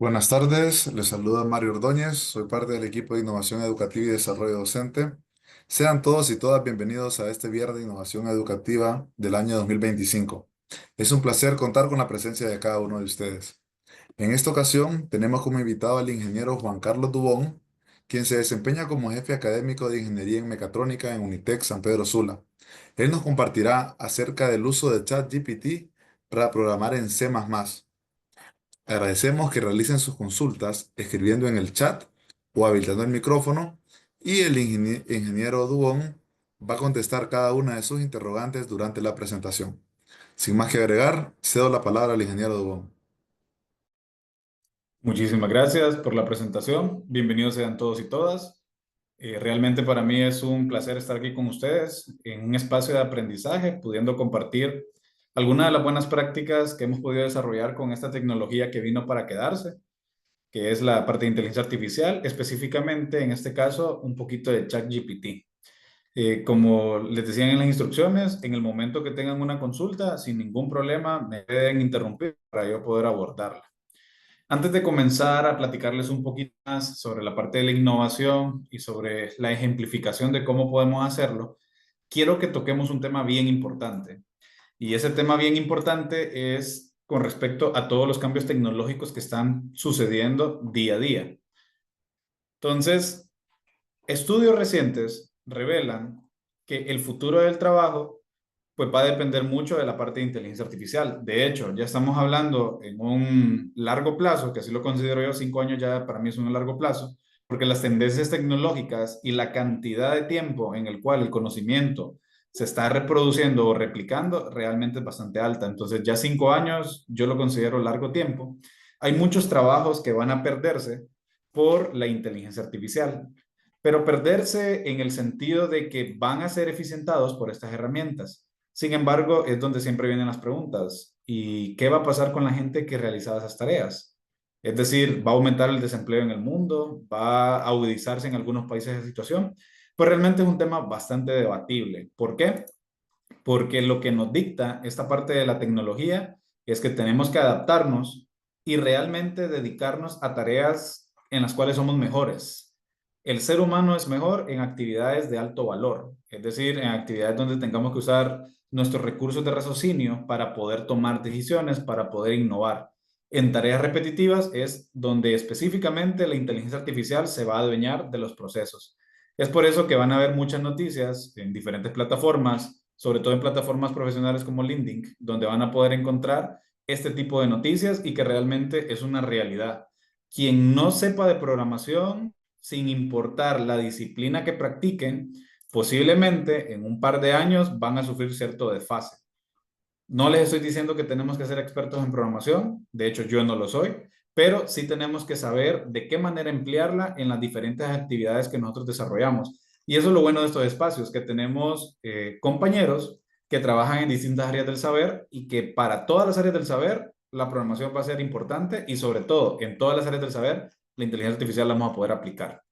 Buenas tardes, les saluda Mario Ordóñez, soy parte del equipo de Innovación Educativa y Desarrollo Docente. Sean todos y todas bienvenidos a este Viernes de Innovación Educativa del año 2025. Es un placer contar con la presencia de cada uno de ustedes. En esta ocasión tenemos como invitado al ingeniero Juan Carlos Dubón, quien se desempeña como jefe académico de Ingeniería en Mecatrónica en Unitec San Pedro Sula. Él nos compartirá acerca del uso de ChatGPT para programar en C++. Agradecemos que realicen sus consultas escribiendo en el chat o habilitando el micrófono y el ingeniero Dubón va a contestar cada una de sus interrogantes durante la presentación. Sin más que agregar, cedo la palabra al ingeniero Dubón. Muchísimas gracias por la presentación. Bienvenidos sean todos y todas. Realmente para mí es un placer estar aquí con ustedes en un espacio de aprendizaje, pudiendo compartir algunas de las buenas prácticas que hemos podido desarrollar con esta tecnología que vino para quedarse, que es la parte de inteligencia artificial, específicamente en este caso un poquito de ChatGPT. Como les decían en las instrucciones, en el momento que tengan una consulta, sin ningún problema, me pueden interrumpir para yo poder abordarla. Antes de comenzar a platicarles un poquito más sobre la parte de la innovación y sobre la ejemplificación de cómo podemos hacerlo, quiero que toquemos un tema bien importante. Y ese tema bien importante es con respecto a todos los cambios tecnológicos que están sucediendo día a día. Entonces, estudios recientes revelan que el futuro del trabajo pues va a depender mucho de la parte de inteligencia artificial. De hecho, ya estamos hablando en un largo plazo, que así lo considero yo, 5 años ya para mí es un largo plazo, porque las tendencias tecnológicas y la cantidad de tiempo en el cual el conocimiento se está reproduciendo o replicando realmente es bastante alta. Entonces, ya 5 años yo lo considero largo tiempo. Hay muchos trabajos que van a perderse por la inteligencia artificial, pero perderse en el sentido de que van a ser eficientados por estas herramientas. Sin embargo, es donde siempre vienen las preguntas. ¿Y qué va a pasar con la gente que realizaba esas tareas? Es decir, ¿va a aumentar el desempleo en el mundo? ¿Va a agudizarse en algunos países la situación? Pues realmente es un tema bastante debatible. ¿Por qué? Porque lo que nos dicta esta parte de la tecnología es que tenemos que adaptarnos y realmente dedicarnos a tareas en las cuales somos mejores. El ser humano es mejor en actividades de alto valor, es decir, en actividades donde tengamos que usar nuestros recursos de raciocinio para poder tomar decisiones, para poder innovar. En tareas repetitivas es donde específicamente la inteligencia artificial se va a adueñar de los procesos. Es por eso que van a haber muchas noticias en diferentes plataformas, sobre todo en plataformas profesionales como LinkedIn, donde van a poder encontrar este tipo de noticias y que realmente es una realidad. Quien no sepa de programación, sin importar la disciplina que practiquen, posiblemente en un par de años van a sufrir cierto desfase. No les estoy diciendo que tenemos que ser expertos en programación, de hecho yo no lo soy, pero sí tenemos que saber de qué manera emplearla en las diferentes actividades que nosotros desarrollamos. Y eso es lo bueno de estos espacios, que tenemos compañeros que trabajan en distintas áreas del saber y que para todas las áreas del saber la programación va a ser importante y sobre todo en todas las áreas del saber la inteligencia artificial la vamos a poder aplicar.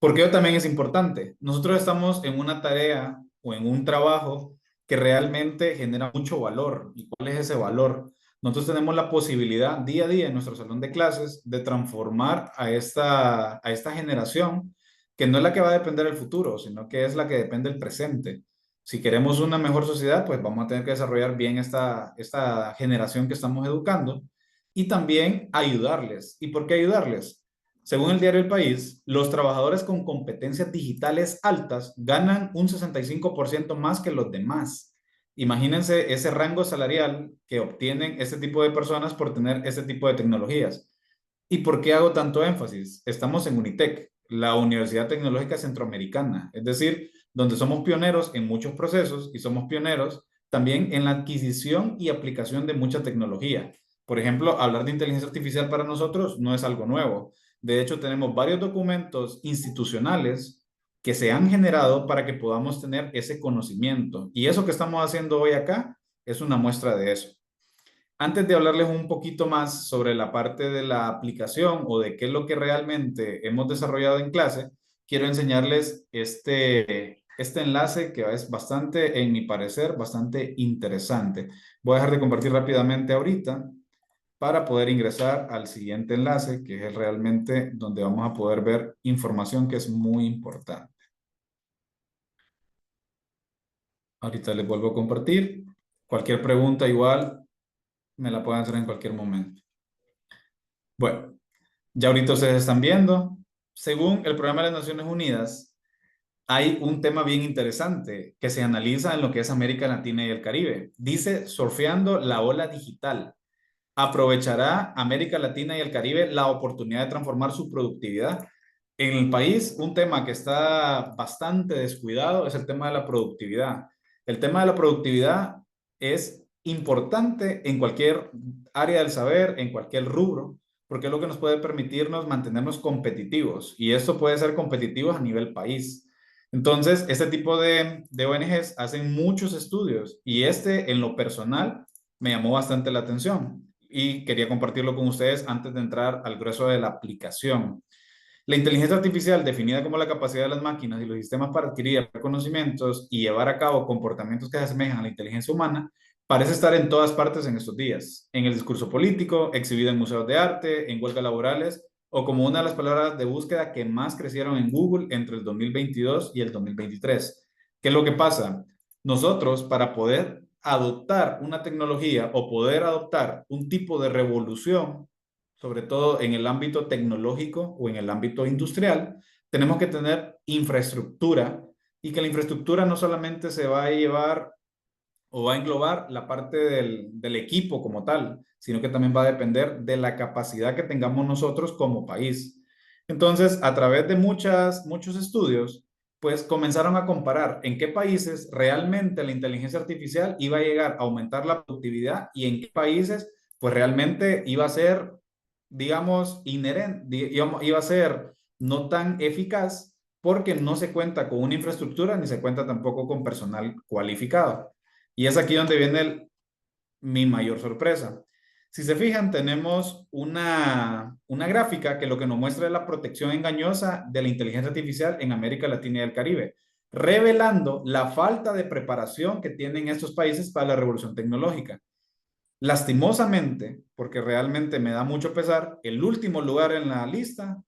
Porque también es importante. Nosotros estamos en una tarea o en un trabajo que realmente genera mucho valor. ¿Y cuál es ese valor? Nosotros tenemos la posibilidad día a día en nuestro salón de clases de transformar a esta generación, que no es la que va a depender del futuro, sino que es la que depende del presente. Si queremos una mejor sociedad, pues vamos a tener que desarrollar bien esta generación que estamos educando y también ayudarles. ¿Y por qué ayudarles? Según el diario El País, los trabajadores con competencias digitales altas ganan un 65% más que los demás. Imagínense ese rango salarial que obtienen este tipo de personas por tener este tipo de tecnologías. ¿Y por qué hago tanto énfasis? Estamos en Unitec, la Universidad Tecnológica Centroamericana, es decir, donde somos pioneros en muchos procesos y somos pioneros también en la adquisición y aplicación de mucha tecnología. Por ejemplo, hablar de inteligencia artificial para nosotros no es algo nuevo. De hecho, tenemos varios documentos institucionales que se han generado para que podamos tener ese conocimiento. Y eso que estamos haciendo hoy acá es una muestra de eso. Antes de hablarles un poquito más sobre la parte de la aplicación o de qué es lo que realmente hemos desarrollado en clase, quiero enseñarles este enlace que es bastante, en mi parecer, bastante interesante. Voy a dejar de compartir rápidamente ahorita para poder ingresar al siguiente enlace, que es realmente donde vamos a poder ver información que es muy importante. Ahorita les vuelvo a compartir. Cualquier pregunta igual me la pueden hacer en cualquier momento. Bueno, ya ahorita ustedes están viendo. Según el Programa de las Naciones Unidas, hay un tema bien interesante que se analiza en lo que es América Latina y el Caribe. Dice, surfeando la ola digital. ¿Aprovechará América Latina y el Caribe la oportunidad de transformar su productividad? En el país, un tema que está bastante descuidado es el tema de la productividad. El tema de la productividad es importante en cualquier área del saber, en cualquier rubro, porque es lo que nos puede permitirnos mantenernos competitivos y esto puede ser competitivos a nivel país. Entonces, este tipo de ONGs hacen muchos estudios y este en lo personal me llamó bastante la atención y quería compartirlo con ustedes antes de entrar al grueso de la aplicación. La inteligencia artificial, definida como la capacidad de las máquinas y los sistemas para adquirir conocimientos y llevar a cabo comportamientos que se asemejan a la inteligencia humana, parece estar en todas partes en estos días, en el discurso político, exhibida en museos de arte, en huelgas laborales o como una de las palabras de búsqueda que más crecieron en Google entre el 2022 y el 2023. ¿Qué es lo que pasa? Nosotros, para poder adoptar una tecnología o poder adoptar un tipo de revolución, sobre todo en el ámbito tecnológico o en el ámbito industrial, tenemos que tener infraestructura y que la infraestructura no solamente se va a llevar o va a englobar la parte del equipo como tal, sino que también va a depender de la capacidad que tengamos nosotros como país. Entonces, a través de muchos estudios, pues comenzaron a comparar en qué países realmente la inteligencia artificial iba a llegar a aumentar la productividad y en qué países pues realmente iba a ser, digamos, inherente, iba a ser no tan eficaz porque no se cuenta con una infraestructura ni se cuenta tampoco con personal cualificado. Y es aquí donde viene mi mayor sorpresa. Si se fijan, tenemos una gráfica que lo que nos muestra es la protección engañosa de la inteligencia artificial en América Latina y el Caribe, revelando la falta de preparación que tienen estos países para la revolución tecnológica. Lastimosamente, porque realmente me da mucho pesar, el último lugar en la lista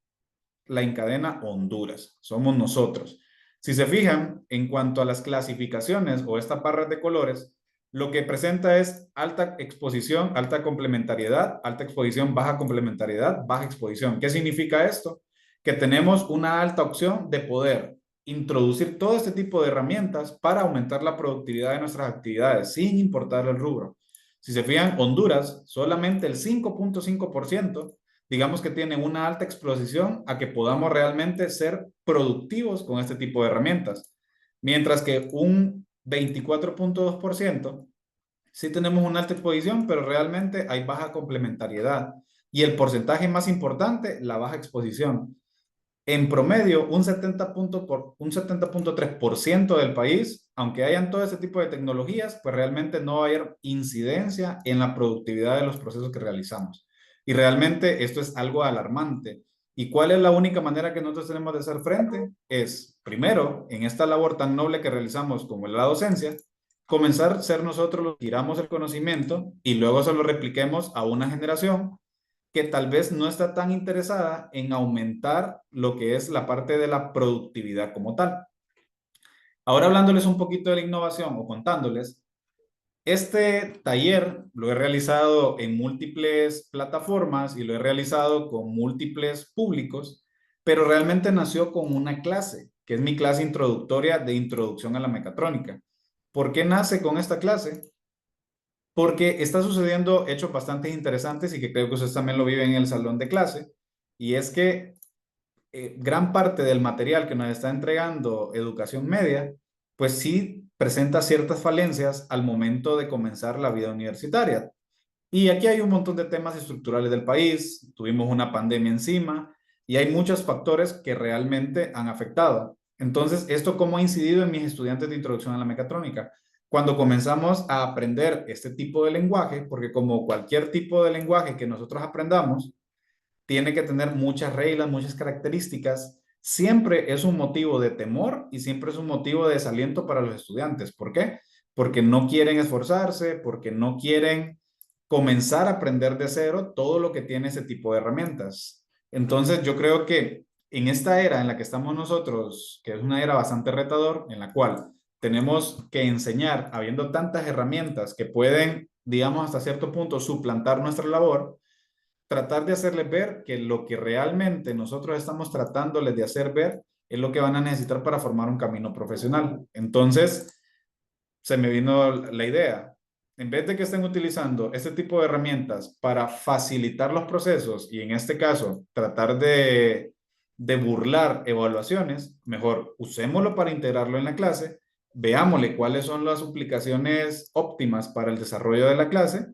la encadena Honduras. Somos nosotros. Si se fijan, en cuanto a las clasificaciones o esta barra de colores, lo que presenta es alta exposición, alta complementariedad, alta exposición, baja complementariedad, baja exposición. ¿Qué significa esto? Que tenemos una alta opción de poder introducir todo este tipo de herramientas para aumentar la productividad de nuestras actividades sin importar el rubro. Si se fijan, Honduras, solamente el 5.5% digamos que tienen una alta exposición a que podamos realmente ser productivos con este tipo de herramientas. Mientras que un 24.2% sí tenemos una alta exposición, pero realmente hay baja complementariedad. Y el porcentaje más importante, la baja exposición. En promedio, un 70.3% del país, aunque hayan todo ese tipo de tecnologías, pues realmente no va a haber incidencia en la productividad de los procesos que realizamos. Y realmente esto es algo alarmante. ¿Y cuál es la única manera que nosotros tenemos de hacer frente? Es, primero, en esta labor tan noble que realizamos como la docencia, comenzar a ser nosotros los que tiramos el conocimiento y luego se lo repliquemos a una generación que tal vez no está tan interesada en aumentar lo que es la parte de la productividad como tal. Ahora hablándoles un poquito de la innovación o contándoles, este taller lo he realizado en múltiples plataformas y lo he realizado con múltiples públicos, pero realmente nació con una clase, que es mi clase introductoria de introducción a la mecatrónica. ¿Por qué nace con esta clase? Porque está sucediendo hechos bastante interesantes y que creo que ustedes también lo viven en el salón de clase, y es que gran parte del material que nos está entregando educación media, pues sí presenta ciertas falencias al momento de comenzar la vida universitaria. Y aquí hay un montón de temas estructurales del país, tuvimos una pandemia encima y hay muchos factores que realmente han afectado. Entonces, ¿esto cómo ha incidido en mis estudiantes de introducción a la mecatrónica? Cuando comenzamos a aprender este tipo de lenguaje, porque como cualquier tipo de lenguaje que nosotros aprendamos, tiene que tener muchas reglas, muchas características, siempre es un motivo de temor y siempre es un motivo de desaliento para los estudiantes. ¿Por qué? Porque no quieren esforzarse, porque no quieren comenzar a aprender de cero todo lo que tiene ese tipo de herramientas. Entonces, yo creo que en esta era en la que estamos nosotros, que es una era bastante retador, en la cual tenemos que enseñar, habiendo tantas herramientas que pueden, digamos, hasta cierto punto suplantar nuestra labor, tratar de hacerles ver que lo que realmente nosotros estamos tratándoles de hacer ver es lo que van a necesitar para formar un camino profesional. Entonces, se me vino la idea. En vez de que estén utilizando este tipo de herramientas para facilitar los procesos y en este caso tratar de burlar evaluaciones, mejor usémoslo para integrarlo en la clase, veámosle cuáles son las aplicaciones óptimas para el desarrollo de la clase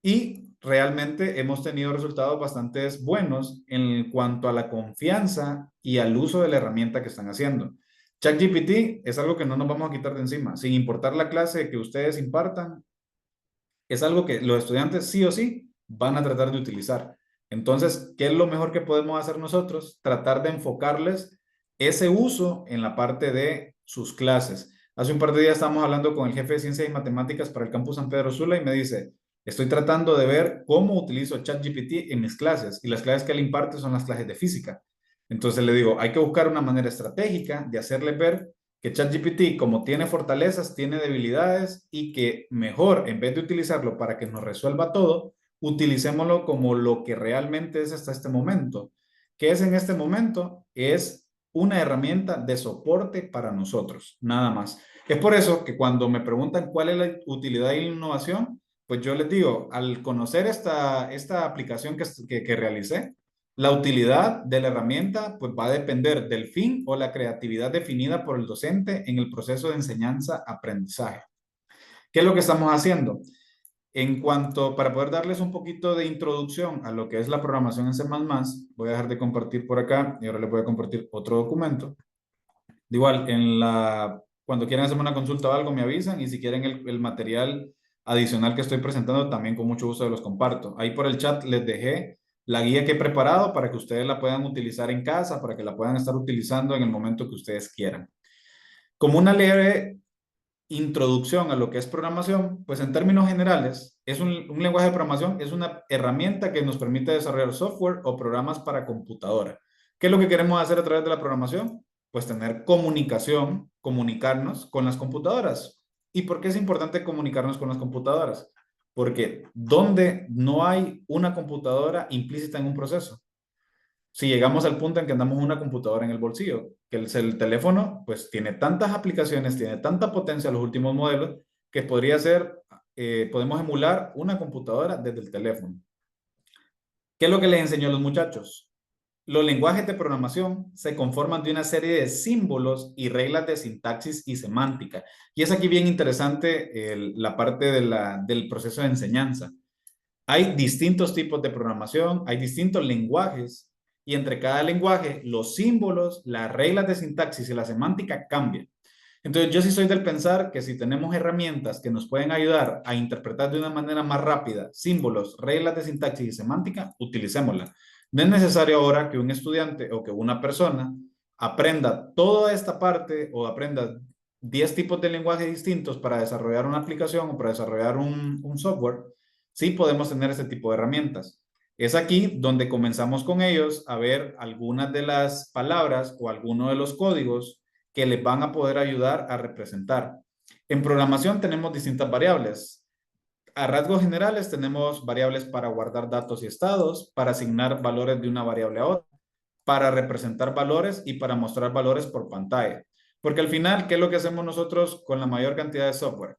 y realmente hemos tenido resultados bastante buenos en cuanto a la confianza y al uso de la herramienta que están haciendo. ChatGPT es algo que no nos vamos a quitar de encima, sin importar la clase que ustedes impartan, es algo que los estudiantes sí o sí van a tratar de utilizar. Entonces, ¿qué es lo mejor que podemos hacer nosotros? Tratar de enfocarles ese uso en la parte de sus clases. Hace un par de días estábamos hablando con el jefe de Ciencias y Matemáticas para el campus San Pedro Sula y me dice, estoy tratando de ver cómo utilizo ChatGPT en mis clases y las clases que él imparte son las clases de física. Entonces le digo, hay que buscar una manera estratégica de hacerle ver que ChatGPT, como tiene fortalezas, tiene debilidades y que mejor, en vez de utilizarlo para que nos resuelva todo, utilicémoslo como lo que realmente es hasta este momento. ¿Qué es en este momento? Es una herramienta de soporte para nosotros, nada más. Es por eso que cuando me preguntan cuál es la utilidad y la innovación, pues yo les digo, al conocer esta aplicación que realicé, la utilidad de la herramienta pues va a depender del fin o la creatividad definida por el docente en el proceso de enseñanza-aprendizaje. ¿Qué es lo que estamos haciendo? En cuanto, para poder darles un poquito de introducción a lo que es la programación en C++, voy a dejar de compartir por acá y ahora les voy a compartir otro documento. De igual, cuando quieran hacerme una consulta o algo, me avisan y si quieren el material adicional que estoy presentando, también con mucho gusto los comparto. Ahí por el chat les dejé la guía que he preparado para que ustedes la puedan utilizar en casa, para que la puedan estar utilizando en el momento que ustedes quieran. Como una leve introducción a lo que es programación, pues en términos generales, es un lenguaje de programación, es una herramienta que nos permite desarrollar software o programas para computadora. ¿Qué es lo que queremos hacer a través de la programación? Pues tener comunicación, comunicarnos con las computadoras. ¿Y por qué es importante comunicarnos con las computadoras? Porque donde no hay una computadora implícita en un proceso, si llegamos al punto en que andamos una computadora en el bolsillo, que el teléfono pues tiene tantas aplicaciones, tiene tanta potencia los últimos modelos, que podría ser, podemos emular una computadora desde el teléfono. ¿Qué es lo que les enseñó a los muchachos? Los lenguajes de programación se conforman de una serie de símbolos y reglas de sintaxis y semántica. Y es aquí bien interesante la parte del proceso de enseñanza. Hay distintos tipos de programación, hay distintos lenguajes y entre cada lenguaje los símbolos, las reglas de sintaxis y la semántica cambian. Entonces yo sí soy del pensar que si tenemos herramientas que nos pueden ayudar a interpretar de una manera más rápida símbolos, reglas de sintaxis y semántica, utilicémosla. No es necesario ahora que un estudiante o que una persona aprenda toda esta parte o aprenda 10 tipos de lenguajes distintos para desarrollar una aplicación o para desarrollar un software. Sí podemos tener este tipo de herramientas. Es aquí donde comenzamos con ellos a ver algunas de las palabras o algunos de los códigos que les van a poder ayudar a representar. En programación tenemos distintas variables. A rasgos generales tenemos variables para guardar datos y estados, para asignar valores de una variable a otra, para representar valores y para mostrar valores por pantalla. Porque al final, ¿qué es lo que hacemos nosotros con la mayor cantidad de software?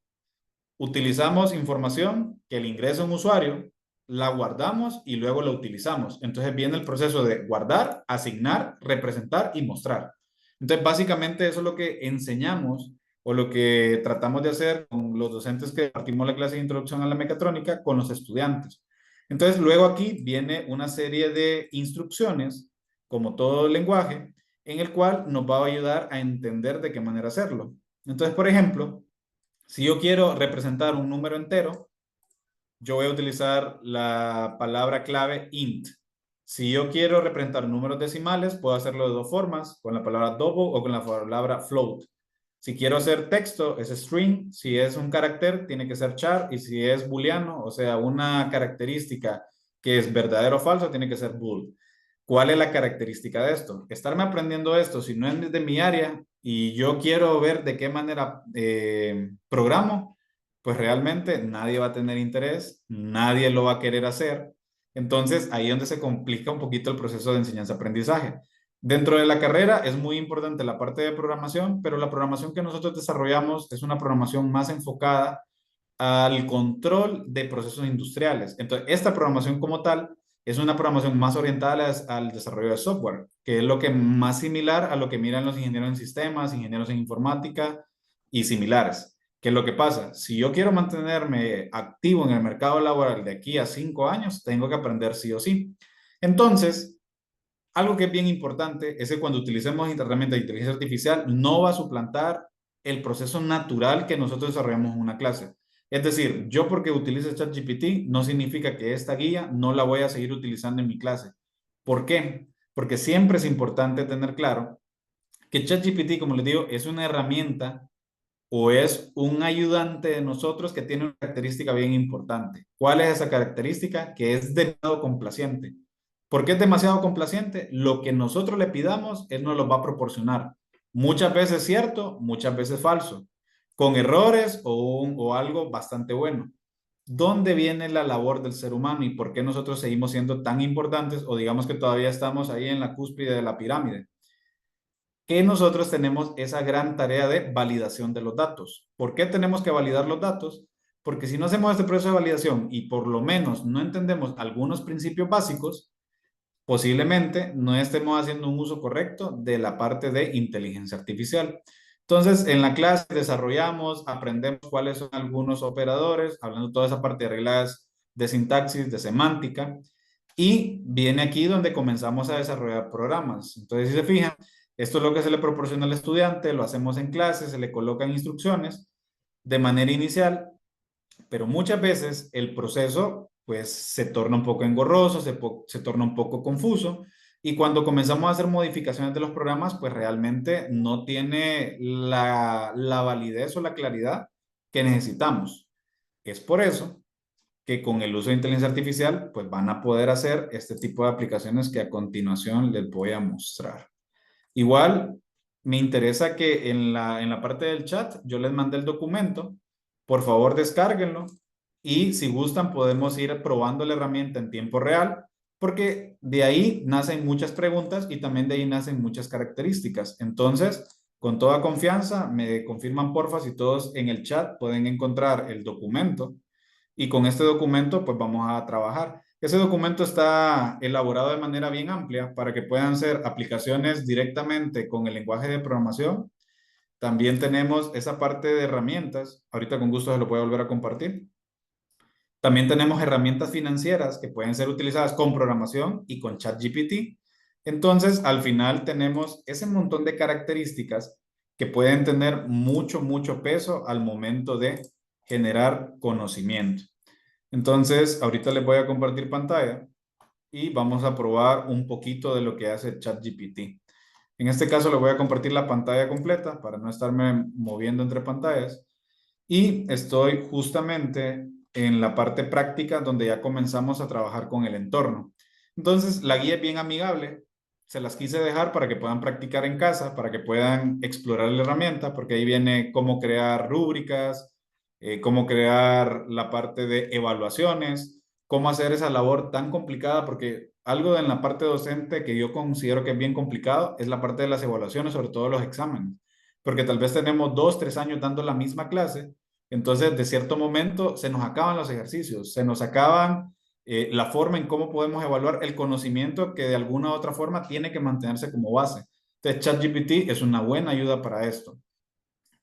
Utilizamos información que le ingresa un usuario, la guardamos y luego la utilizamos. Entonces viene el proceso de guardar, asignar, representar y mostrar. Entonces básicamente eso es lo que enseñamos o lo que tratamos de hacer con los docentes que partimos la clase de introducción a la mecatrónica con los estudiantes. Entonces luego aquí viene una serie de instrucciones, como todo lenguaje, en el cual nos va a ayudar a entender de qué manera hacerlo. Entonces, por ejemplo, si yo quiero representar un número entero, yo voy a utilizar la palabra clave int. Si yo quiero representar números decimales, puedo hacerlo de dos formas, con la palabra double o con la palabra float. Si quiero hacer texto, es string. Si es un carácter, tiene que ser char. Y si es booleano, o sea, una característica que es verdadero o falso, tiene que ser bool. ¿Cuál es la característica de esto? Estarme aprendiendo esto, si no es de mi área y yo quiero ver de qué manera programo, pues realmente nadie va a tener interés, nadie lo va a querer hacer. Entonces, ahí es donde se complica un poquito el proceso de enseñanza-aprendizaje. Dentro de la carrera es muy importante la parte de programación, pero la programación que nosotros desarrollamos es una programación más enfocada al control de procesos industriales. Entonces, esta programación como tal es una programación más orientada al desarrollo de software, que es lo que más similar a lo que miran los ingenieros en sistemas, ingenieros en informática y similares. ¿Qué es lo que pasa? Si yo quiero mantenerme activo en el mercado laboral de aquí a 5 años, tengo que aprender sí o sí. Entonces, algo que es bien importante es que cuando utilicemos herramientas de inteligencia artificial no va a suplantar el proceso natural que nosotros desarrollamos en una clase. Es decir, yo porque utilice ChatGPT no significa que esta guía no la voy a seguir utilizando en mi clase. ¿Por qué? Porque siempre es importante tener claro que ChatGPT, como les digo, es una herramienta o es un ayudante de nosotros que tiene una característica bien importante. ¿Cuál es esa característica? Que es demasiado complaciente. ¿Por qué es demasiado complaciente? Lo que nosotros le pidamos, él nos lo va a proporcionar. Muchas veces cierto, muchas veces falso, con errores o algo bastante bueno. ¿Dónde viene la labor del ser humano y por qué nosotros seguimos siendo tan importantes o digamos que todavía estamos ahí en la cúspide de la pirámide? Que nosotros tenemos esa gran tarea de validación de los datos. ¿Por qué tenemos que validar los datos? Porque si no hacemos este proceso de validación y por lo menos no entendemos algunos principios básicos, posiblemente no estemos haciendo un uso correcto de la parte de inteligencia artificial. Entonces, en la clase desarrollamos, aprendemos cuáles son algunos operadores, hablando de toda esa parte de reglas de sintaxis, de semántica, y viene aquí donde comenzamos a desarrollar programas. Entonces, si se fijan, esto es lo que se le proporciona al estudiante, lo hacemos en clase, se le colocan instrucciones de manera inicial, pero muchas veces el proceso pues se torna un poco engorroso, se torna un poco confuso y cuando comenzamos a hacer modificaciones de los programas pues realmente no tiene la validez o la claridad que necesitamos. Es por eso que con el uso de inteligencia artificial pues van a poder hacer este tipo de aplicaciones que a continuación les voy a mostrar. Igual, me interesa que en la parte del chat yo les mandé el documento. Por favor, descárguenlo. Y si gustan, podemos ir probando la herramienta en tiempo real, porque de ahí nacen muchas preguntas y también de ahí nacen muchas características. Entonces, con toda confianza, me confirman porfa si todos en el chat pueden encontrar el documento. Y con este documento, pues vamos a trabajar. Ese documento está elaborado de manera bien amplia para que puedan ser aplicaciones directamente con el lenguaje de programación. También tenemos esa parte de herramientas. Ahorita con gusto se lo puedo volver a compartir. También tenemos herramientas financieras que pueden ser utilizadas con programación y con ChatGPT. Entonces, al final tenemos ese montón de características que pueden tener mucho, mucho peso al momento de generar conocimiento. Entonces, ahorita les voy a compartir pantalla y vamos a probar un poquito de lo que hace ChatGPT. En este caso, les voy a compartir la pantalla completa para no estarme moviendo entre pantallas. Y estoy justamente en la parte práctica donde ya comenzamos a trabajar con el entorno. Entonces, la guía es bien amigable. Se las quise dejar para que puedan practicar en casa, para que puedan explorar la herramienta, porque ahí viene cómo crear rúbricas, cómo crear la parte de evaluaciones, cómo hacer esa labor tan complicada, porque algo en la parte docente que yo considero que es bien complicado es la parte de las evaluaciones, sobre todo los exámenes, porque tal vez tenemos 2, 3 años dando la misma clase, entonces de cierto momento se nos acaban los ejercicios, se nos acaban la forma en cómo podemos evaluar el conocimiento que de alguna u otra forma tiene que mantenerse como base. Entonces, ChatGPT es una buena ayuda para esto.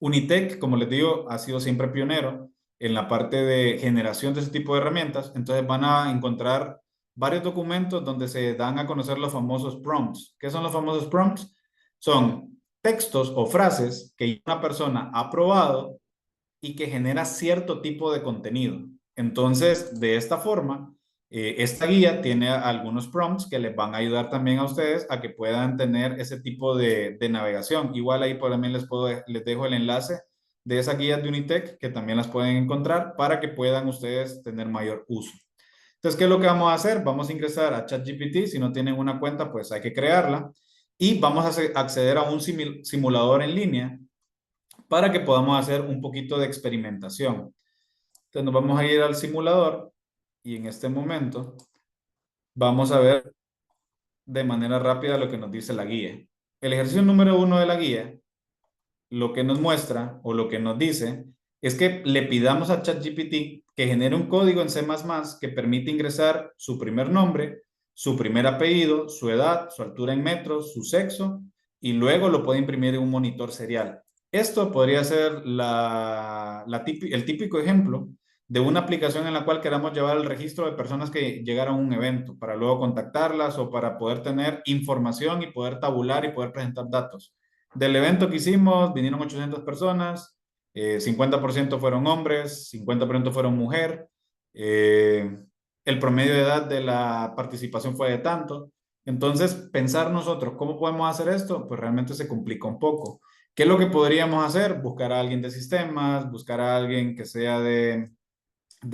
Unitec, como les digo, ha sido siempre pionero en la parte de generación de ese tipo de herramientas. Entonces van a encontrar varios documentos donde se dan a conocer los famosos prompts. ¿Qué son los famosos prompts? Son textos o frases que una persona ha probado y que genera cierto tipo de contenido. Entonces, de esta forma, Esta guía tiene algunos prompts que les van a ayudar también a ustedes a que puedan tener ese tipo de navegación. Igual ahí por también les dejo el enlace de esas guías de Unitec que también las pueden encontrar para que puedan ustedes tener mayor uso. Entonces, ¿qué es lo que vamos a hacer? Vamos a ingresar a ChatGPT. Si no tienen una cuenta, pues hay que crearla. Y vamos a acceder a un simulador en línea para que podamos hacer un poquito de experimentación. Entonces, nos vamos a ir al simulador y en este momento vamos a ver de manera rápida lo que nos dice la guía. El ejercicio número 1 de la guía, lo que nos muestra o lo que nos dice es que le pidamos a ChatGPT que genere un código en C++ que permite ingresar su primer nombre, su primer apellido, su edad, su altura en metros, su sexo, y luego lo puede imprimir en un monitor serial. Esto podría ser el típico ejemplo de una aplicación en la cual queramos llevar el registro de personas que llegaron a un evento para luego contactarlas o para poder tener información y poder tabular y poder presentar datos. Del evento que hicimos, vinieron 800 personas, 50% fueron hombres, 50% fueron mujer, el promedio de edad de la participación fue de tanto. Entonces, pensar nosotros, ¿cómo podemos hacer esto? Pues realmente se complica un poco. ¿Qué es lo que podríamos hacer? Buscar a alguien de sistemas, buscar a alguien que sea de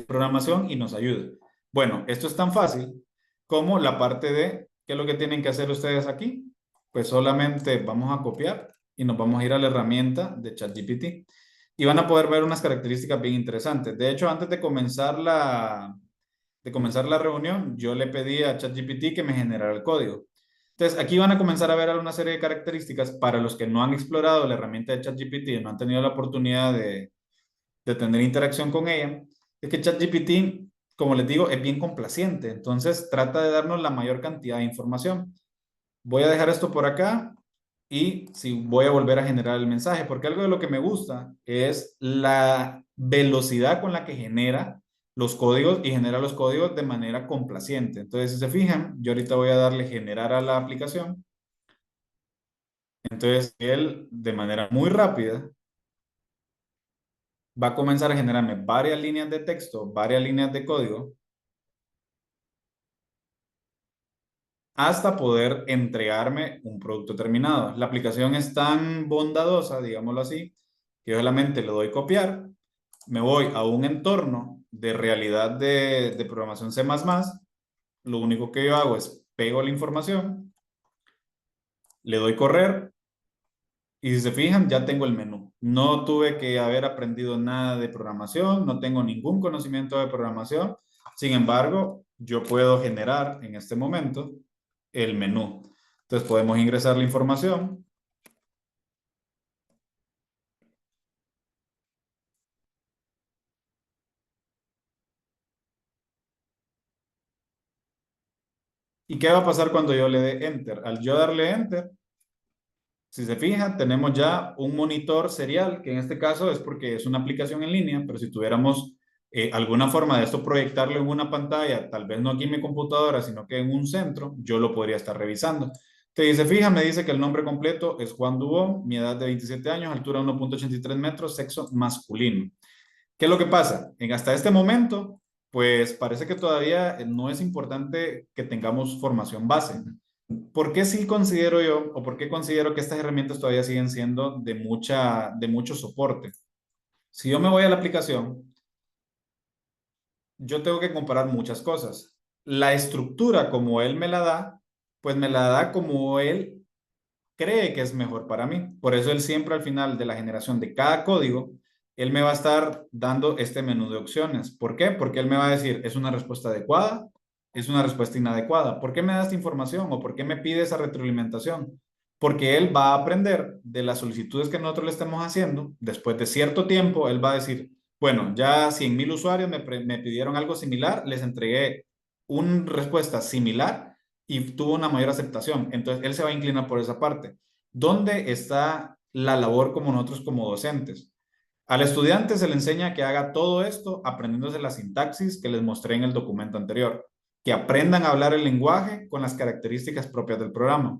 programación y nos ayude. Bueno, esto es tan fácil como la parte de qué es lo que tienen que hacer ustedes aquí. Pues solamente vamos a copiar y nos vamos a ir a la herramienta de ChatGPT y van a poder ver unas características bien interesantes. De hecho, antes de comenzar la reunión, yo le pedí a ChatGPT que me generara el código. Entonces, aquí van a comenzar a ver una serie de características para los que no han explorado la herramienta de ChatGPT y no han tenido la oportunidad de tener interacción con ella. Es que ChatGPT, como les digo, es bien complaciente. Entonces, trata de darnos la mayor cantidad de información. Voy a dejar esto por acá y si voy a volver a generar el mensaje, porque algo de lo que me gusta es la velocidad con la que genera los códigos y genera los códigos de manera complaciente. Entonces, si se fijan, yo ahorita voy a darle generar a la aplicación. Entonces, él de manera muy rápida va a comenzar a generarme varias líneas de texto, varias líneas de código hasta poder entregarme un producto terminado. La aplicación es tan bondadosa, digámoslo así, que yo solamente le doy copiar, me voy a un entorno de realidad de programación C++, lo único que yo hago es pego la información, le doy correr y si se fijan ya tengo el menú. No tuve que haber aprendido nada de programación, no tengo ningún conocimiento de programación, sin embargo, yo puedo generar en este momento el menú. Entonces podemos ingresar la información. ¿Y qué va a pasar cuando yo le dé Enter? Al yo darle Enter, si se fijan, tenemos ya un monitor serial, que en este caso es porque es una aplicación en línea, pero si tuviéramos alguna forma de esto proyectarlo en una pantalla, tal vez no aquí en mi computadora, sino que en un centro, yo lo podría estar revisando. Entonces, si se fija, me dice que el nombre completo es Juan Dubó, mi edad de 27 años, altura 1,83 metros, sexo masculino. ¿Qué es lo que pasa? Hasta este momento, pues parece que todavía no es importante que tengamos formación base. ¿Por qué sí considero yo, o por qué considero que estas herramientas todavía siguen siendo de mucho soporte? Si yo me voy a la aplicación, yo tengo que comparar muchas cosas. La estructura como él me la da, pues me la da como él cree que es mejor para mí. Por eso él siempre al final de la generación de cada código, él me va a estar dando este menú de opciones. ¿Por qué? Porque él me va a decir, ¿es una respuesta adecuada? ¿Es una respuesta inadecuada? ¿Por qué me da esta información o por qué me pide esa retroalimentación? Porque él va a aprender de las solicitudes que nosotros le estemos haciendo. Después de cierto tiempo, él va a decir, bueno, ya 100,000 usuarios me pidieron algo similar, les entregué una respuesta similar y tuvo una mayor aceptación. Entonces, él se va a inclinar por esa parte. ¿Dónde está la labor como nosotros como docentes? Al estudiante se le enseña que haga todo esto aprendiéndose la sintaxis que les mostré en el documento anterior, que aprendan a hablar el lenguaje con las características propias del programa.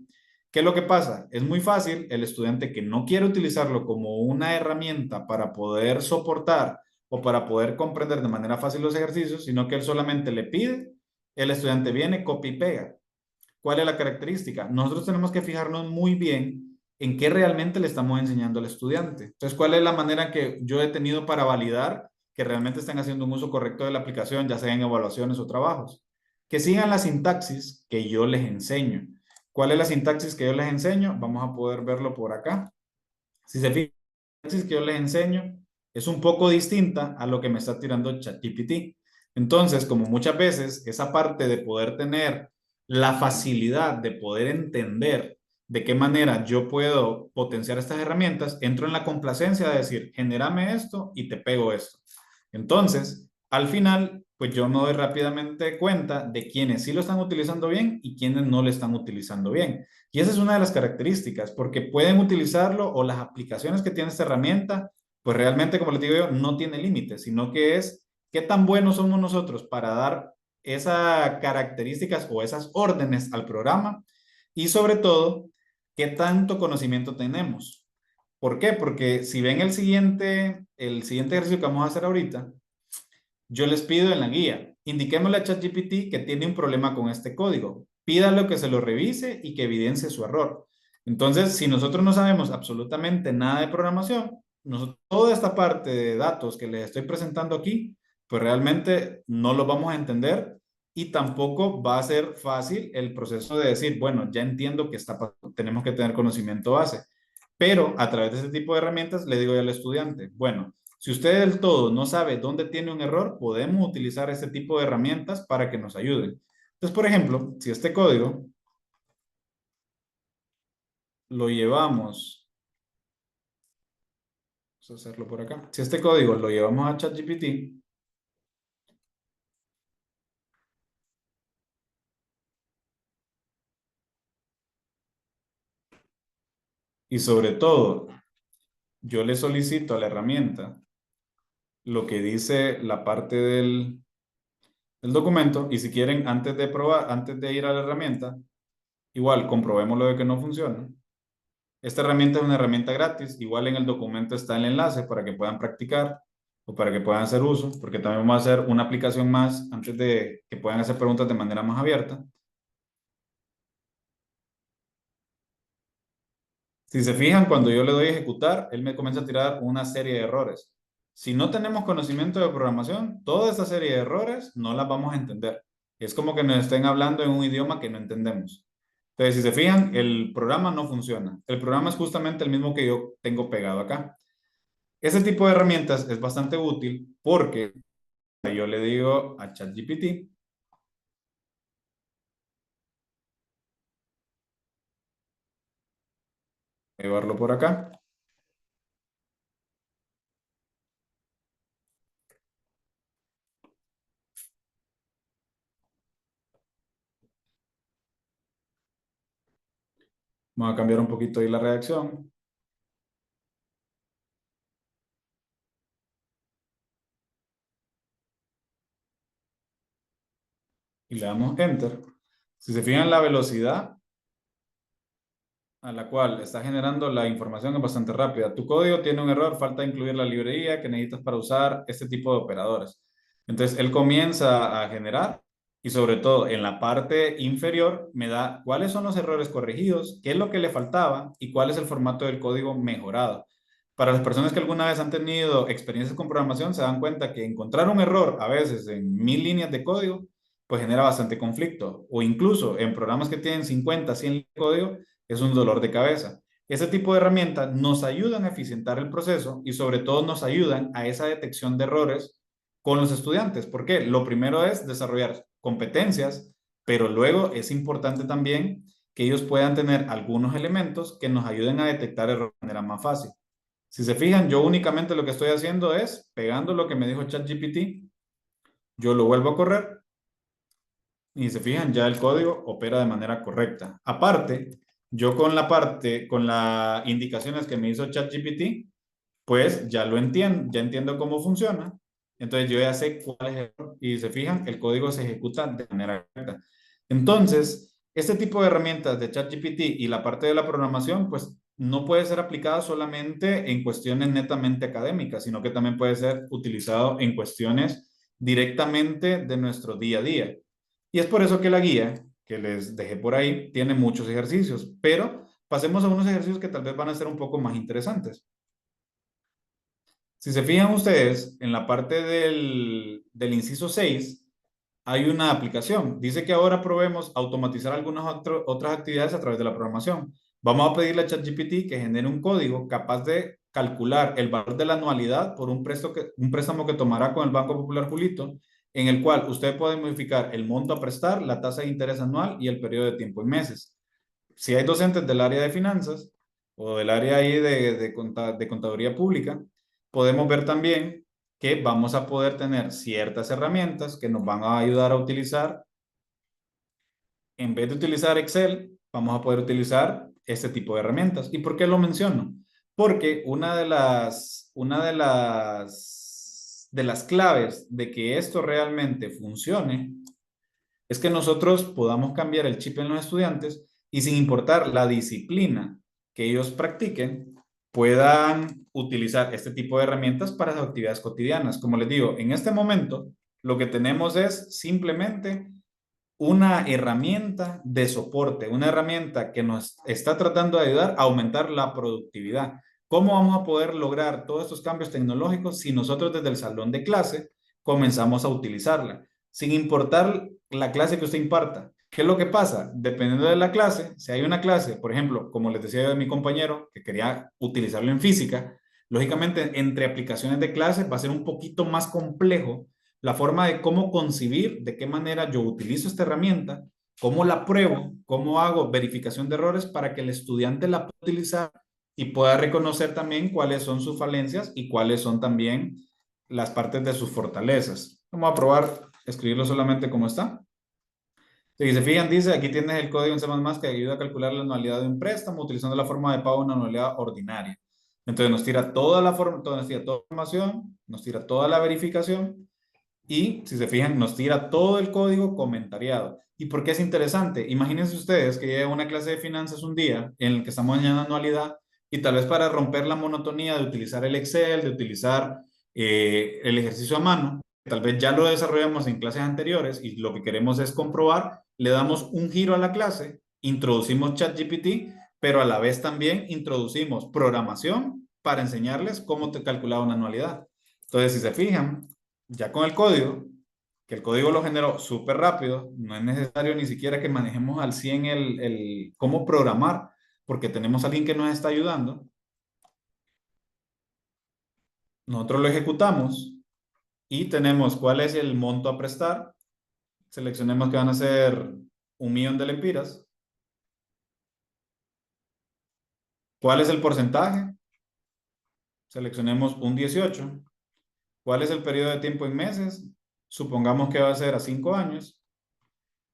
¿Qué es lo que pasa? Es muy fácil el estudiante que no quiere utilizarlo como una herramienta para poder soportar o para poder comprender de manera fácil los ejercicios, sino que él solamente le pide El estudiante viene, copia y pega. ¿Cuál es la característica? Nosotros tenemos que fijarnos muy bien en qué realmente le estamos enseñando al estudiante. Entonces, ¿cuál es la manera que yo he tenido para validar que realmente están haciendo un uso correcto de la aplicación, ya sea en evaluaciones o trabajos? Que sigan la sintaxis que yo les enseño. ¿Cuál es la sintaxis que yo les enseño? Vamos a poder verlo por acá. Si se fijan, la sintaxis que yo les enseño es un poco distinta a lo que me está tirando ChatGPT. Entonces, como muchas veces, esa parte de poder tener la facilidad de poder entender de qué manera yo puedo potenciar estas herramientas, entro en la complacencia de decir, genérame esto y te pego esto. Entonces, al final, pues yo me doy rápidamente cuenta de quienes sí lo están utilizando bien y quienes no lo están utilizando bien. Y esa es una de las características, porque pueden utilizarlo o las aplicaciones que tiene esta herramienta, pues realmente, como les digo yo, no tiene límites, sino que es qué tan buenos somos nosotros para dar esas características o esas órdenes al programa y sobre todo, qué tanto conocimiento tenemos. ¿Por qué? Porque si ven el siguiente ejercicio que vamos a hacer ahorita, yo les pido en la guía, indiquémosle a ChatGPT que tiene un problema con este código. Pídalo que se lo revise y que evidencie su error. Entonces, si nosotros no sabemos absolutamente nada de programación, toda esta parte de datos que les estoy presentando aquí, pues realmente no lo vamos a entender y tampoco va a ser fácil el proceso de decir, bueno, ya entiendo que tenemos que tener conocimiento base. Pero a través de este tipo de herramientas le digo yo al estudiante, bueno, si usted del todo no sabe dónde tiene un error, podemos utilizar este tipo de herramientas para que nos ayuden. Entonces, por ejemplo, si este código lo llevamos, vamos a hacerlo por acá, si este código lo llevamos a ChatGPT y sobre todo yo le solicito a la herramienta lo que dice la parte del documento y si quieren antes de probar, antes de ir a la herramienta, igual comprobemos lo de que no funciona. Esta herramienta es una herramienta gratis. Igual en el documento está el enlace para que puedan practicar o para que puedan hacer uso, porque también vamos a hacer una aplicación más antes de que puedan hacer preguntas de manera más abierta. Si se fijan, cuando yo le doy a ejecutar, él me comienza a tirar una serie de errores. Si no tenemos conocimiento de programación, toda esta serie de errores no las vamos a entender. Es como que nos estén hablando en un idioma que no entendemos. Entonces, si se fijan, el programa no funciona. El programa es justamente el mismo que yo tengo pegado acá. Ese tipo de herramientas es bastante útil porque yo le digo a ChatGPT, llevarlo por acá, vamos a cambiar un poquito ahí la redacción y le damos Enter. Si se fijan, la velocidad a la cual está generando la información es bastante rápida. Tu código tiene un error, falta incluir la librería que necesitas para usar este tipo de operadores. Entonces, él comienza a generar y sobre todo en la parte inferior me da cuáles son los errores corregidos, qué es lo que le faltaba y cuál es el formato del código mejorado. Para las personas que alguna vez han tenido experiencias con programación, se dan cuenta que encontrar un error a veces en 1000 líneas de código, pues genera bastante conflicto. O incluso en programas que tienen 50, 100 líneas de código, es un dolor de cabeza. Ese tipo de herramientas nos ayudan a eficientar el proceso y sobre todo nos ayudan a esa detección de errores con los estudiantes. ¿Por qué? Lo primero es desarrollar competencias, pero luego es importante también que ellos puedan tener algunos elementos que nos ayuden a detectar errores de manera más fácil. Si se fijan, yo únicamente lo que estoy haciendo es pegando lo que me dijo ChatGPT, yo lo vuelvo a correr y se fijan, ya el código opera de manera correcta. Aparte, yo con las indicaciones que me hizo ChatGPT, pues ya lo entiendo, ya entiendo cómo funciona. Entonces yo ya sé cuál es el error y se fijan, el código se ejecuta de manera correcta. Entonces, este tipo de herramientas de ChatGPT y la parte de la programación, pues no puede ser aplicada solamente en cuestiones netamente académicas, sino que también puede ser utilizado en cuestiones directamente de nuestro día a día. Y es por eso que la guía que les dejé por ahí tiene muchos ejercicios, pero pasemos a unos ejercicios que tal vez van a ser un poco más interesantes. Si se fijan ustedes, en la parte del inciso 6 hay una aplicación. Dice que ahora probemos automatizar algunas otras actividades a través de la programación. Vamos a pedirle a ChatGPT que genere un código capaz de calcular el valor de la anualidad por un préstamo que tomará con el Banco Popular Julito, en el cual usted puede modificar el monto a prestar, la tasa de interés anual y el periodo de tiempo en meses. Si hay docentes del área de finanzas o del área ahí de contaduría pública, podemos ver también que vamos a poder tener ciertas herramientas que nos van a ayudar a utilizar, en vez de utilizar Excel, vamos a poder utilizar este tipo de herramientas. ¿Y por qué lo menciono? Porque una de las claves de que esto realmente funcione es que nosotros podamos cambiar el chip en los estudiantes y sin importar la disciplina que ellos practiquen, puedan utilizar este tipo de herramientas para sus actividades cotidianas. Como les digo, en este momento lo que tenemos es simplemente una herramienta de soporte, una herramienta que nos está tratando de ayudar a aumentar la productividad. ¿Cómo vamos a poder lograr todos estos cambios tecnológicos si nosotros desde el salón de clase comenzamos a utilizarla? Sin importar la clase que usted imparta. ¿Qué es lo que pasa? Dependiendo de la clase, si hay una clase, por ejemplo, como les decía yo de mi compañero, que quería utilizarlo en física, lógicamente entre aplicaciones de clase va a ser un poquito más complejo la forma de cómo concebir, de qué manera yo utilizo esta herramienta, cómo la pruebo, cómo hago verificación de errores para que el estudiante la pueda utilizar y pueda reconocer también cuáles son sus falencias y cuáles son también las partes de sus fortalezas. Vamos a probar escribirlo solamente como está. Si se fijan, dice, aquí tienes el código en C++ que ayuda a calcular la anualidad de un préstamo utilizando la forma de pago de una anualidad ordinaria. Entonces nos tira toda la forma, nos tira toda la información, nos tira toda la verificación y si se fijan, nos tira todo el código comentariado. ¿Y por qué es interesante? Imagínense ustedes que llega una clase de finanzas un día en el que estamos enseñando anualidad y tal vez para romper la monotonía de utilizar el Excel, de utilizar el ejercicio a mano, tal vez ya lo desarrollamos en clases anteriores y lo que queremos es comprobar, le damos un giro a la clase, introducimos ChatGPT, pero a la vez también introducimos programación para enseñarles cómo te calculaba una anualidad. Entonces, si se fijan, ya con el código, que el código lo generó súper rápido, no es necesario ni siquiera que manejemos al 100 el cómo programar, porque tenemos a alguien que nos está ayudando. Nosotros lo ejecutamos y tenemos cuál es el monto a prestar. Seleccionemos que van a ser 1.000.000 de lempiras. ¿Cuál es el porcentaje? Seleccionemos un 18. ¿Cuál es el periodo de tiempo en meses? Supongamos que va a ser a 5 años.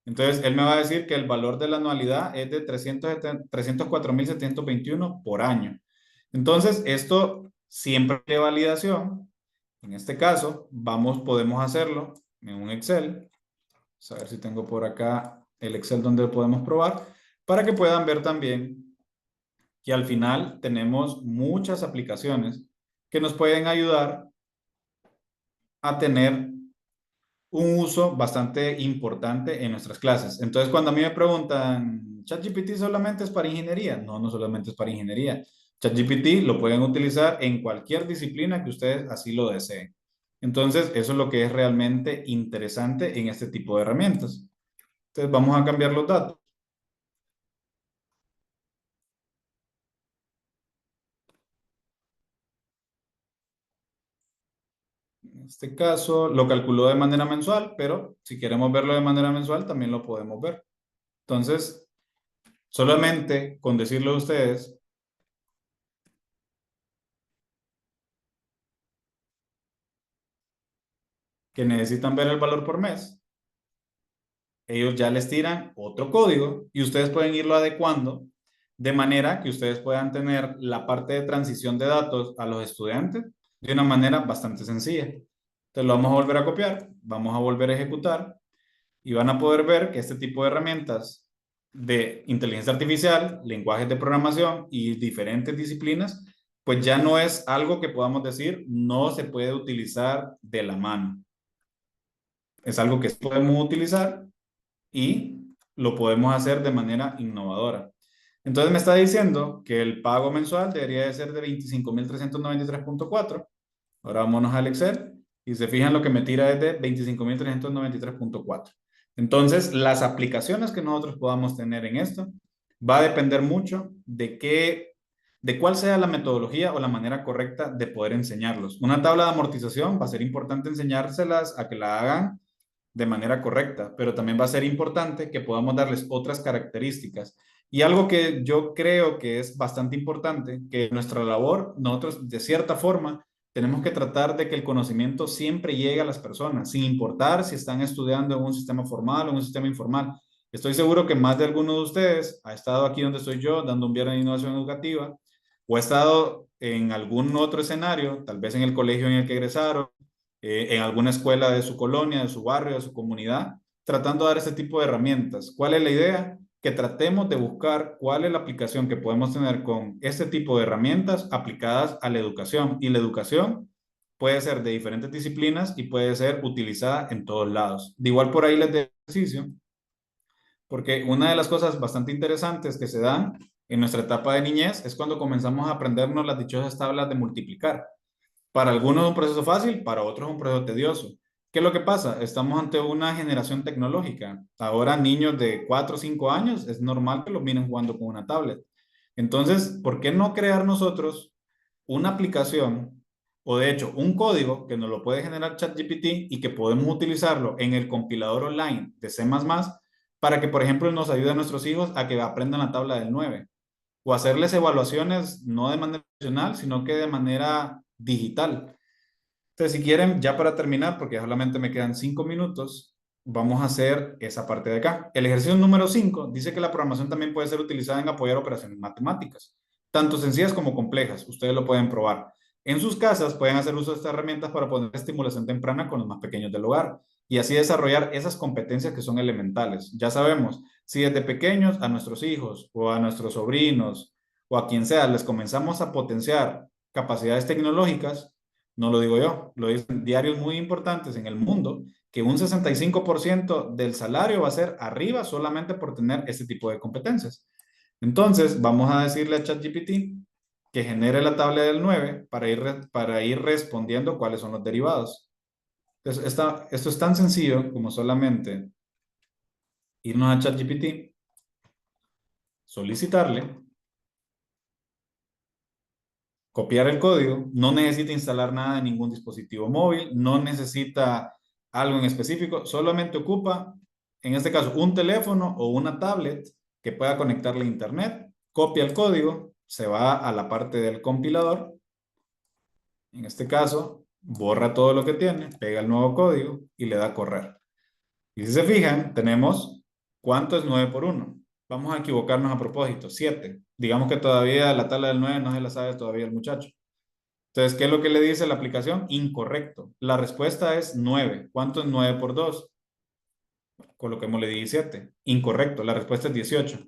Entonces, él me va a decir que el valor de la anualidad es de 304.721 por año. Entonces, esto siempre de validación. En este caso, podemos hacerlo en un Excel. Vamos a ver si tengo por acá el Excel donde podemos probar, para que puedan ver también que al final tenemos muchas aplicaciones que nos pueden ayudar a tener un uso bastante importante en nuestras clases. Entonces, cuando a mí me preguntan, ¿ChatGPT solamente es para ingeniería? No, no solamente es para ingeniería. ChatGPT lo pueden utilizar en cualquier disciplina que ustedes así lo deseen. Entonces, eso es lo que es realmente interesante en este tipo de herramientas. Entonces, vamos a cambiar los datos. En este caso, lo calculó de manera mensual, pero si queremos verlo de manera mensual, también lo podemos ver. Entonces, solamente con decirlo a ustedes, que necesitan ver el valor por mes, ellos ya les tiran otro código y ustedes pueden irlo adecuando de manera que ustedes puedan tener la parte de transición de datos a los estudiantes de una manera bastante sencilla. Entonces lo vamos a volver a copiar, vamos a volver a ejecutar y van a poder ver que este tipo de herramientas de inteligencia artificial, lenguajes de programación y diferentes disciplinas, pues ya no es algo que podamos decir no se puede utilizar de la mano. Es algo que podemos utilizar y lo podemos hacer de manera innovadora. Entonces me está diciendo que el pago mensual debería de ser de 25.393.4. Ahora vámonos al Excel y se fijan lo que me tira es de 25.393.4. Entonces, las aplicaciones que nosotros podamos tener en esto va a depender mucho de cuál sea la metodología o la manera correcta de poder enseñarlos. Una tabla de amortización va a ser importante enseñárselas a que la hagan de manera correcta, pero también va a ser importante que podamos darles otras características. Y algo que yo creo que es bastante importante, que nuestra labor, nosotros de cierta forma, tenemos que tratar de que el conocimiento siempre llegue a las personas, sin importar si están estudiando en un sistema formal o en un sistema informal. Estoy seguro que más de alguno de ustedes ha estado aquí donde estoy yo, dando un viernes de innovación educativa, o ha estado en algún otro escenario, tal vez en el colegio en el que egresaron, en alguna escuela de su colonia, de su barrio, de su comunidad, tratando de dar ese tipo de herramientas. ¿Cuál es la idea? Que tratemos de buscar cuál es la aplicación que podemos tener con este tipo de herramientas aplicadas a la educación. Y la educación puede ser de diferentes disciplinas y puede ser utilizada en todos lados. De igual por ahí les doy ejercicio, porque una de las cosas bastante interesantes que se dan en nuestra etapa de niñez es cuando comenzamos a aprendernos las dichosas tablas de multiplicar. Para algunos es un proceso fácil, para otros es un proceso tedioso. ¿Qué es lo que pasa? Estamos ante una generación tecnológica. Ahora niños de 4 o 5 años es normal que los miren jugando con una tablet. Entonces, ¿por qué no crear nosotros una aplicación o de hecho un código que nos lo puede generar ChatGPT y que podemos utilizarlo en el compilador online de C++ para que, por ejemplo, nos ayude a nuestros hijos a que aprendan la tabla del 9 o hacerles evaluaciones no de manera nacional, sino que de manera digital? Entonces, si quieren, ya para terminar, porque solamente me quedan 5 minutos, vamos a hacer esa parte de acá. El ejercicio número 5 dice que la programación también puede ser utilizada en apoyar operaciones matemáticas, tanto sencillas como complejas. Ustedes lo pueden probar. En sus casas pueden hacer uso de estas herramientas para poner estimulación temprana con los más pequeños del hogar y así desarrollar esas competencias que son elementales. Ya sabemos, si desde pequeños a nuestros hijos o a nuestros sobrinos o a quien sea les comenzamos a potenciar capacidades tecnológicas, no lo digo yo, lo dicen diarios muy importantes en el mundo, que un 65% del salario va a ser arriba solamente por tener este tipo de competencias. Entonces, vamos a decirle a ChatGPT que genere la tabla del 9 para ir respondiendo cuáles son los derivados. Entonces, esto es tan sencillo como solamente irnos a ChatGPT, solicitarle, copiar el código, no necesita instalar nada en ningún dispositivo móvil, no necesita algo en específico, solamente ocupa, en este caso, un teléfono o una tablet que pueda conectarle a internet, copia el código, se va a la parte del compilador, en este caso, borra todo lo que tiene, pega el nuevo código y le da a correr. Y si se fijan, tenemos ¿cuánto es 9 por 1? Vamos a equivocarnos a propósito, 7. Digamos que todavía la tabla del 9 no se la sabe todavía el muchacho. Entonces, ¿qué es lo que le dice la aplicación? Incorrecto. La respuesta es 9. ¿Cuánto es 9 por 2? Coloquémosle 17. Incorrecto. La respuesta es 18.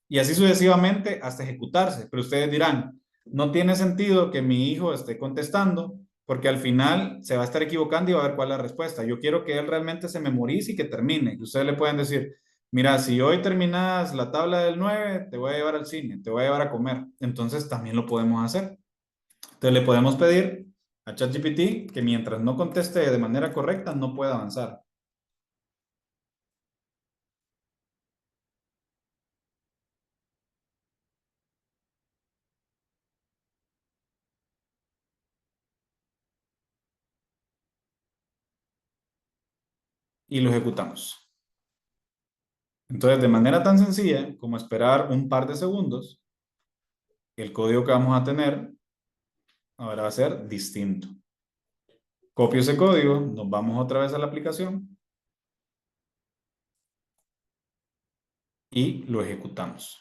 Y así sucesivamente hasta ejecutarse. Pero ustedes dirán, no tiene sentido que mi hijo esté contestando porque al final se va a estar equivocando y va a ver cuál es la respuesta. Yo quiero que él realmente se memorice y que termine. Y ustedes le pueden decir, mira, si hoy terminas la tabla del 9, te voy a llevar al cine, te voy a llevar a comer. Entonces también lo podemos hacer. Entonces le podemos pedir a ChatGPT que mientras no conteste de manera correcta, no puede avanzar. Y lo ejecutamos. Entonces, de manera tan sencilla como esperar un par de segundos, el código que vamos a tener ahora va a ser distinto. Copio ese código, nos vamos otra vez a la aplicación y lo ejecutamos.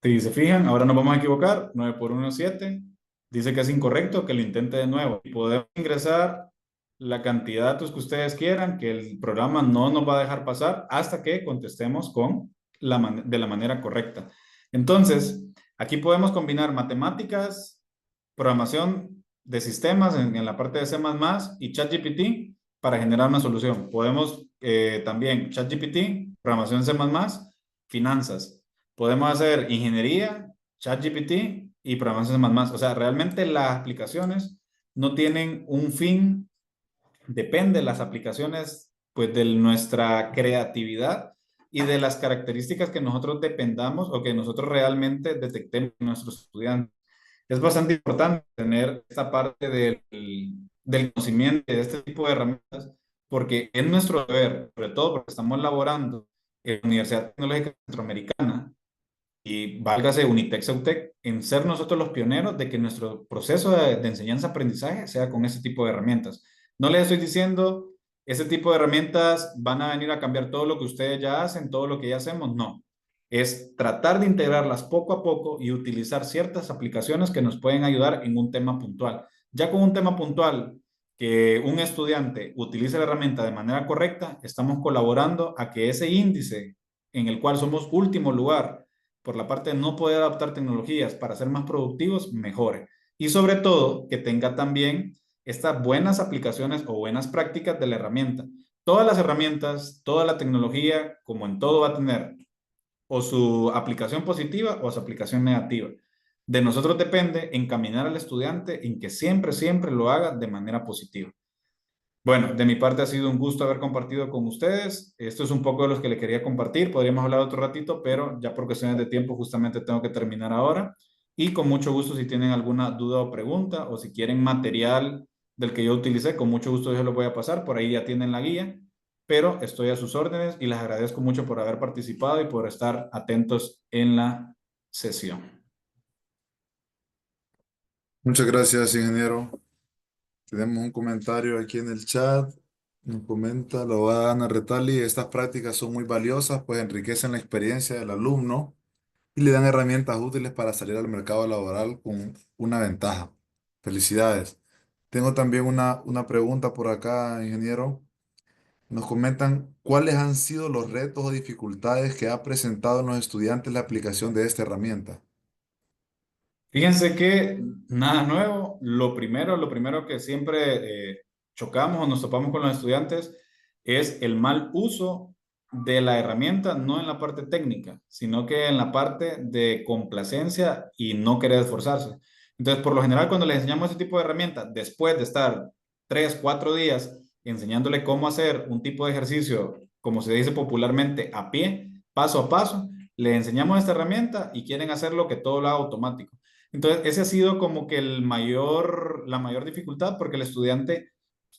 Si se fijan, ahora nos vamos a equivocar. 9 por 1 es 7. dice que es incorrecto, que lo intente de nuevo. Y podemos ingresar la cantidad de datos que ustedes quieran, que el programa no nos va a dejar pasar hasta que contestemos de la manera correcta. Entonces, aquí podemos combinar matemáticas, programación de sistemas en la parte de C++ y ChatGPT para generar una solución. Podemos también ChatGPT, programación C++, finanzas. Podemos hacer ingeniería, ChatGPT y programación C++. O sea, realmente las aplicaciones no tienen un fin, depende de las aplicaciones, pues de nuestra creatividad y de las características que nosotros dependamos o que nosotros realmente detectemos en nuestros estudiantes. Es bastante importante tener esta parte del conocimiento de este tipo de herramientas porque es nuestro deber, sobre todo porque estamos laborando en la Universidad Tecnológica Centroamericana y válgase Unitec Ceutec, en ser nosotros los pioneros de que nuestro proceso de enseñanza-aprendizaje sea con ese tipo de herramientas. No les estoy diciendo, ese tipo de herramientas van a venir a cambiar todo lo que ustedes ya hacen, todo lo que ya hacemos, no. Es tratar de integrarlas poco a poco y utilizar ciertas aplicaciones que nos pueden ayudar en un tema puntual. Ya con un tema puntual, que un estudiante utilice la herramienta de manera correcta, estamos colaborando a que ese índice en el cual somos último lugar por la parte de no poder adaptar tecnologías para ser más productivos, mejore. Y sobre todo, que tenga también estas buenas aplicaciones o buenas prácticas de la herramienta. Todas las herramientas, toda la tecnología, como en todo, va a tener o su aplicación positiva o su aplicación negativa. De nosotros depende encaminar al estudiante en que siempre, siempre lo haga de manera positiva. Bueno, de mi parte ha sido un gusto haber compartido con ustedes. Esto es un poco de los que le quería compartir. Podríamos hablar otro ratito, pero ya por cuestiones de tiempo justamente tengo que terminar ahora. Y con mucho gusto, si tienen alguna duda o pregunta o si quieren material del que yo utilicé, con mucho gusto yo los voy a pasar. Por ahí ya tienen la guía, pero estoy a sus órdenes y les agradezco mucho por haber participado y por estar atentos en la sesión. Muchas gracias, ingeniero. Tenemos un comentario aquí en el chat. Nos comenta la abogada Ana Retali: estas prácticas son muy valiosas, pues enriquecen la experiencia del alumno y le dan herramientas útiles para salir al mercado laboral con una ventaja. Felicidades. Tengo también una pregunta por acá, ingeniero. Nos comentan cuáles han sido los retos o dificultades que ha presentado en los estudiantes la aplicación de esta herramienta. Fíjense que nada nuevo. Lo primero que siempre chocamos o nos topamos con los estudiantes es el mal uso de la herramienta, no en la parte técnica, sino que en la parte de complacencia y no querer esforzarse. Entonces, por lo general, cuando les enseñamos ese tipo de herramienta, después de estar 3, 4 días enseñándole cómo hacer un tipo de ejercicio, como se dice popularmente, a pie, paso a paso, le enseñamos esta herramienta y quieren hacerlo que todo lo haga automático. Entonces, ese ha sido como que la mayor dificultad porque el estudiante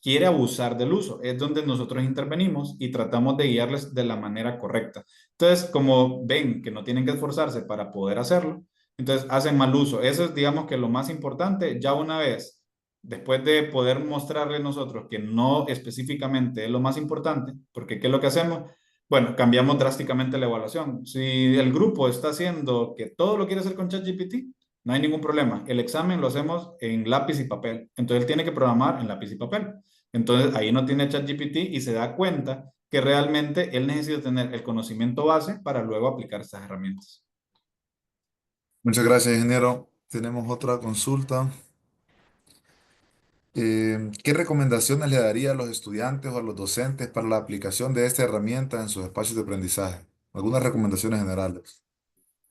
quiere abusar del uso. Es donde nosotros intervenimos y tratamos de guiarles de la manera correcta. Entonces, como ven que no tienen que esforzarse para poder hacerlo, entonces hacen mal uso. Eso es, digamos, que lo más importante. Ya una vez, después de poder mostrarle nosotros que no específicamente es lo más importante, porque ¿qué es lo que hacemos? Bueno, cambiamos drásticamente la evaluación. Si el grupo está haciendo que todo lo quiere hacer con ChatGPT, no hay ningún problema. El examen lo hacemos en lápiz y papel. Entonces él tiene que programar en lápiz y papel. Entonces ahí no tiene ChatGPT y se da cuenta que realmente él necesita tener el conocimiento base para luego aplicar estas herramientas. Muchas gracias, ingeniero. Tenemos otra consulta. ¿Qué recomendaciones le daría a los estudiantes o a los docentes para la aplicación de esta herramienta en sus espacios de aprendizaje? Algunas recomendaciones generales.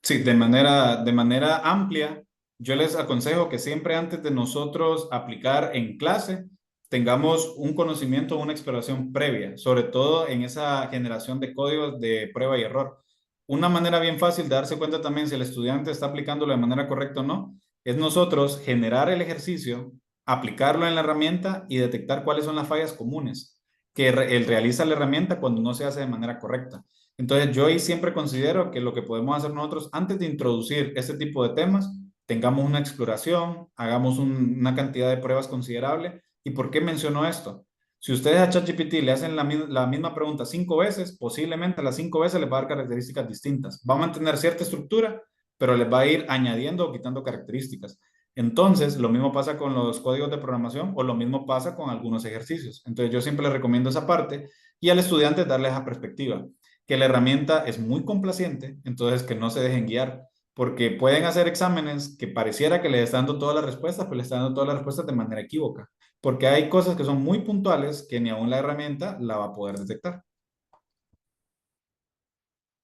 Sí, de manera amplia, yo les aconsejo que siempre antes de nosotros aplicar en clase, tengamos un conocimiento, una exploración previa, sobre todo en esa generación de códigos de prueba y error. Una manera bien fácil de darse cuenta también si el estudiante está aplicándolo de manera correcta o no, es nosotros generar el ejercicio, aplicarlo en la herramienta y detectar cuáles son las fallas comunes que él realiza la herramienta cuando no se hace de manera correcta. Entonces, yo ahí siempre considero que lo que podemos hacer nosotros antes de introducir este tipo de temas, tengamos una exploración, hagamos una cantidad de pruebas considerable. ¿Y por qué menciono esto? Si ustedes a ChatGPT le hacen la misma pregunta 5 veces, posiblemente las 5 veces les va a dar características distintas. Va a mantener cierta estructura, pero les va a ir añadiendo o quitando características. Entonces, lo mismo pasa con los códigos de programación o lo mismo pasa con algunos ejercicios. Entonces, yo siempre les recomiendo esa parte y al estudiante darle esa perspectiva, que la herramienta es muy complaciente, entonces que no se dejen guiar, porque pueden hacer exámenes que pareciera que les están dando todas las respuestas, pero les están dando todas las respuestas de manera equívoca, porque hay cosas que son muy puntuales que ni aún la herramienta la va a poder detectar.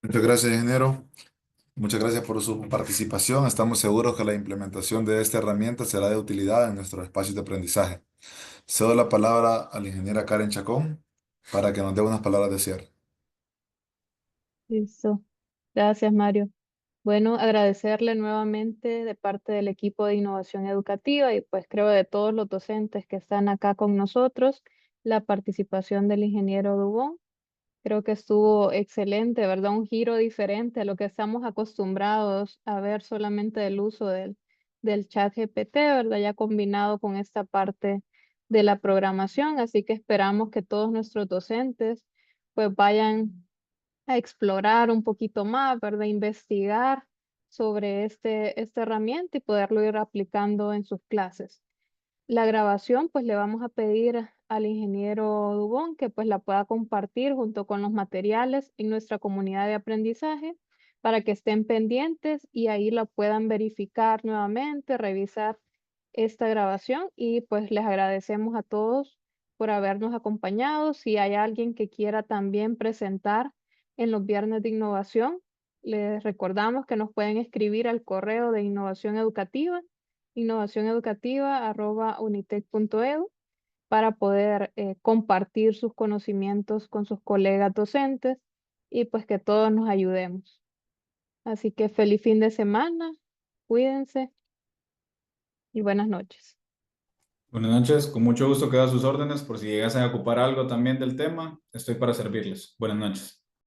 Muchas gracias, ingeniero. Muchas gracias por su participación. Estamos seguros que la implementación de esta herramienta será de utilidad en nuestros espacios de aprendizaje. Cedo la palabra a la ingeniera Karen Chacón para que nos dé unas palabras de cierre. Listo. Gracias, Mario. Bueno, agradecerle nuevamente de parte del equipo de innovación educativa y pues creo de todos los docentes que están acá con nosotros, la participación del ingeniero Dubón. Creo que estuvo excelente, ¿verdad? Un giro diferente a lo que estamos acostumbrados a ver solamente del uso del chat GPT, ¿verdad? Ya combinado con esta parte de la programación. Así que esperamos que todos nuestros docentes pues vayan a explorar un poquito más, ¿verdad? Investigar sobre esta herramienta y poderlo ir aplicando en sus clases. La grabación, pues le vamos a pedir al ingeniero Dubón que pues la pueda compartir junto con los materiales en nuestra comunidad de aprendizaje para que estén pendientes y ahí la puedan verificar nuevamente, revisar esta grabación y pues les agradecemos a todos por habernos acompañado. Si hay alguien que quiera también presentar en los viernes de innovación, les recordamos que nos pueden escribir al correo de innovacioneducativa@unitec.edu para poder compartir sus conocimientos con sus colegas docentes y pues que todos nos ayudemos. Así que feliz fin de semana, cuídense y buenas noches. Buenas noches, con mucho gusto quedo a sus órdenes por si llegasen a ocupar algo también del tema, estoy para servirles. Buenas noches.